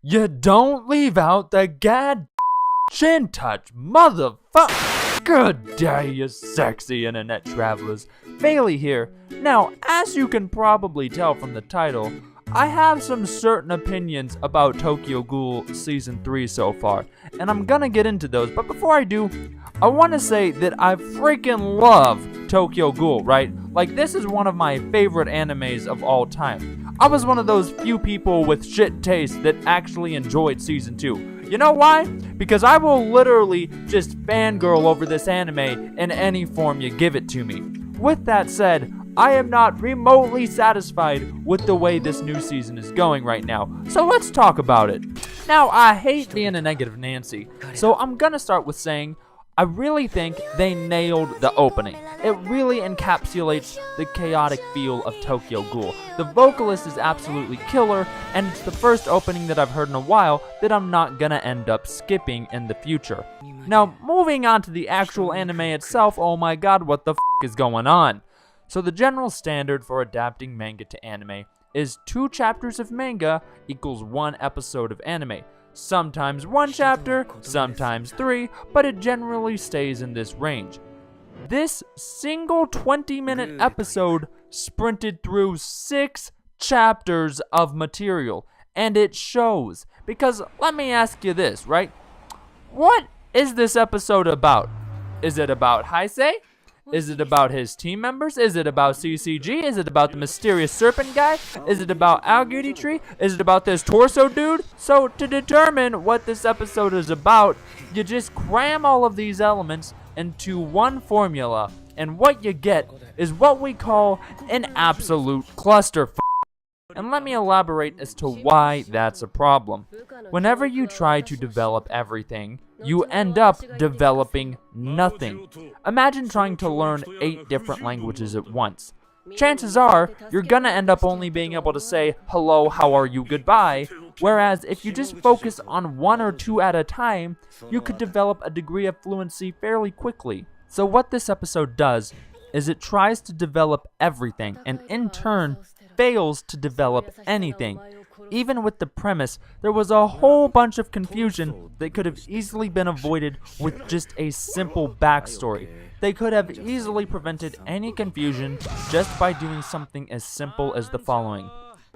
You don't leave out the gad chin touch, motherfucker. Good day, you sexy internet travelers. Bailey here. Now, as you can probably tell from the title, I have some certain opinions about Tokyo Ghoul Season 3 so far, and I'm gonna get into those, but before I do, I want to say that I freaking love Tokyo Ghoul, right? Like, this is one of my favorite animes of all time. I was one of those few people with shit taste that actually enjoyed Season 2. You know why? Because I will literally just fangirl over this anime in any form you give it to me. With that said, I am not remotely satisfied with the way this new season is going right now, so let's talk about it. Now, I hate being a negative Nancy, so I'm gonna start with saying I really think they nailed the opening. It really encapsulates the chaotic feel of Tokyo Ghoul. The vocalist is absolutely killer, and it's the first opening that I've heard in a while that I'm not gonna end up skipping in the future. Now, moving on to the actual anime itself, oh my god, what the f is going on? So the general standard for adapting manga to anime is 2 chapters of manga equals 1 episode of anime. Sometimes 1 chapter, sometimes 3, but it generally stays in this range. This single 20-minute episode sprinted through 6 chapters of material, and it shows. Because let me ask you this, right? What is this episode about? Is it about Heisei? Is it about his team members? Is it about CCG? Is it about the mysterious serpent guy? Is it about Aogiri Tree? Is it about this torso dude? So to determine what this episode is about, you just cram all of these elements into one formula, and what you get is what we call an absolute clusterfuck. And let me elaborate as to why that's a problem. Whenever you try to develop everything, you end up developing nothing. Imagine trying to learn 8 different languages at once. Chances are, you're gonna end up only being able to say, hello, how are you, goodbye, whereas if you just focus on 1 or 2 at a time, you could develop a degree of fluency fairly quickly. So what this episode does is it tries to develop everything, and in turn, fails to develop anything. Even with the premise, there was a whole bunch of confusion that could have easily been avoided with just a simple backstory. They could have easily prevented any confusion just by doing something as simple as the following.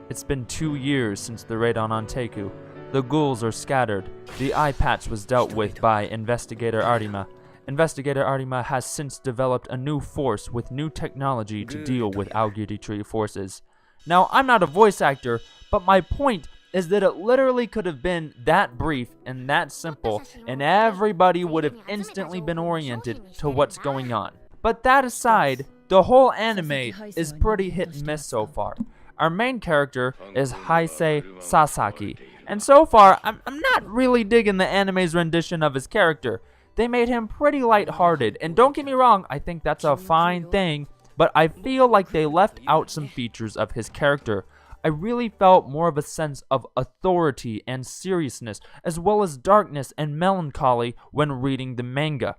It's been 2 years since the raid on Anteku. The ghouls are scattered. The eye patch was dealt with by Investigator Arima. Investigator Arima has since developed a new force with new technology to deal with Aogiri Tree forces. Now, I'm not a voice actor, but my point is that it literally could have been that brief and that simple, and everybody would have instantly been oriented to what's going on. But that aside, the whole anime is pretty hit and miss so far. Our main character is Heisei Sasaki, and so far, I'm not really digging the anime's rendition of his character. They made him pretty lighthearted, and don't get me wrong, I think that's a fine thing, but I feel like they left out some features of his character. I really felt more of a sense of authority and seriousness, as well as darkness and melancholy when reading the manga.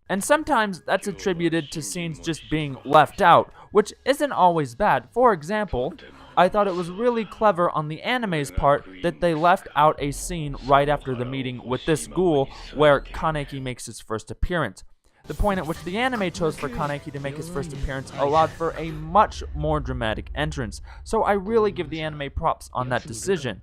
And sometimes that's attributed to scenes just being left out, which isn't always bad. For example, I thought it was really clever on the anime's part that they left out a scene right after the meeting with this ghoul where Kaneki makes his first appearance. The point at which the anime chose for Kaneki to make his first appearance allowed for a much more dramatic entrance, so I really give the anime props on that decision.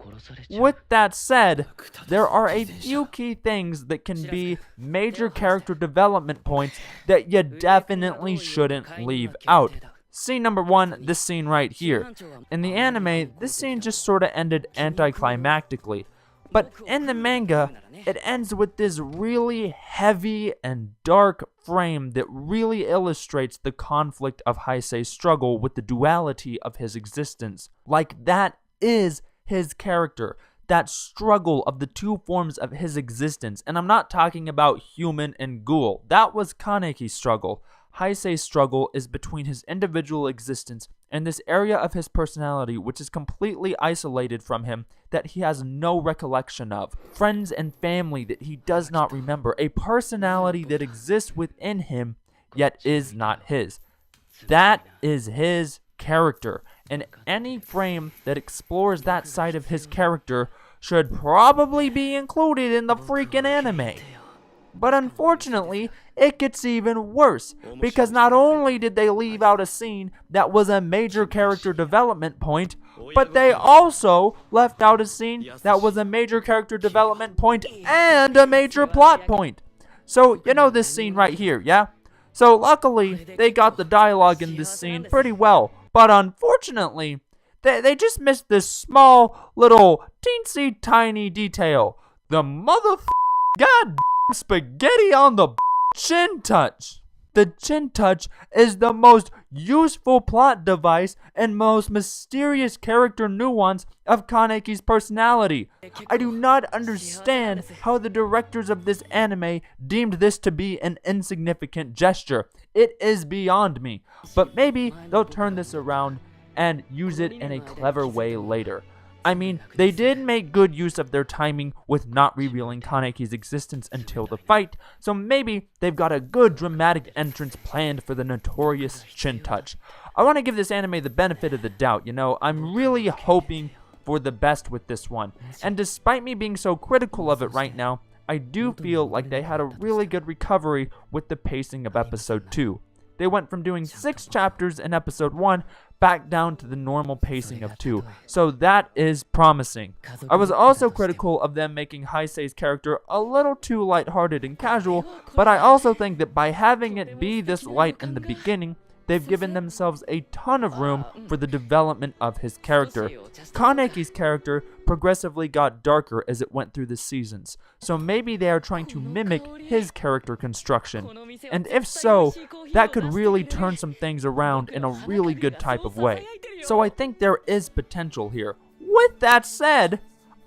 With that said, there are a few key things that can be major character development points that you definitely shouldn't leave out. Scene number 1, this scene right here. In the anime, this scene just sorta ended anticlimactically. But in the manga, it ends with this really heavy and dark frame that really illustrates the conflict of Heisei's struggle with the duality of his existence. Like, that is his character. That struggle of the 2 forms of his existence. And I'm not talking about human and ghoul. That was Kaneki's struggle. Heisei's struggle is between his individual existence and this area of his personality which is completely isolated from him, that he has no recollection of, friends and family that he does not remember, a personality that exists within him yet is not his. That is his character, and any frame that explores that side of his character should probably be included in the freaking anime. But unfortunately, it gets even worse, because not only did they leave out a scene that was a major character development point, but they also left out a scene that was a major character development point and a major plot point. So, you know this scene right here, yeah? So luckily, they got the dialogue in this scene pretty well, but unfortunately, they just missed this small, little, teensy tiny detail. The god spaghetti on the chin touch. The chin touch is the most useful plot device and most mysterious character nuance of Kaneki's personality. I do not understand how the directors of this anime deemed this to be an insignificant gesture. It is beyond me. But maybe they'll turn this around and use it in a clever way later. I mean, they did make good use of their timing with not revealing Kaneki's existence until the fight, so maybe they've got a good dramatic entrance planned for the notorious chin touch. I want to give this anime the benefit of the doubt, you know, I'm really hoping for the best with this one, and despite me being so critical of it right now, I do feel like they had a really good recovery with the pacing of episode 2. They went from doing 6 chapters in episode 1 back down to the normal pacing of 2, so that is promising. I was also critical of them making Heisei's character a little too lighthearted and casual, but I also think that by having it be this light in the beginning, they've given themselves a ton of room for the development of his character. Kaneki's character progressively got darker as it went through the seasons, so maybe they are trying to mimic his character construction. And if so, that could really turn some things around in a really good type of way. So I think there is potential here. With that said,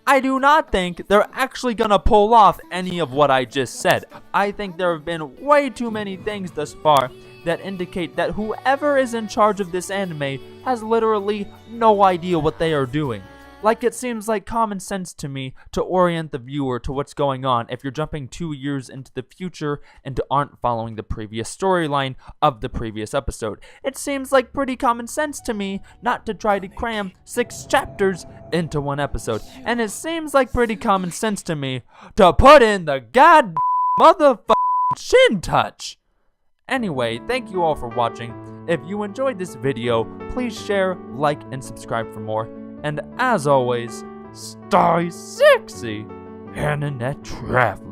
I do not think they're actually gonna pull off any of what I just said. I think there have been way too many things thus far that indicate that whoever is in charge of this anime has literally no idea what they are doing. Like, it seems like common sense to me to orient the viewer to what's going on if you're jumping 2 years into the future and aren't following the previous storyline of the previous episode. It seems like pretty common sense to me not to try to cram 6 chapters into 1 episode. And it seems like pretty common sense to me to put in the god motherfucking chin touch. Anyway, thank you all for watching. If you enjoyed this video, please share, like, and subscribe for more. And as always, stay sexy, internet traveler.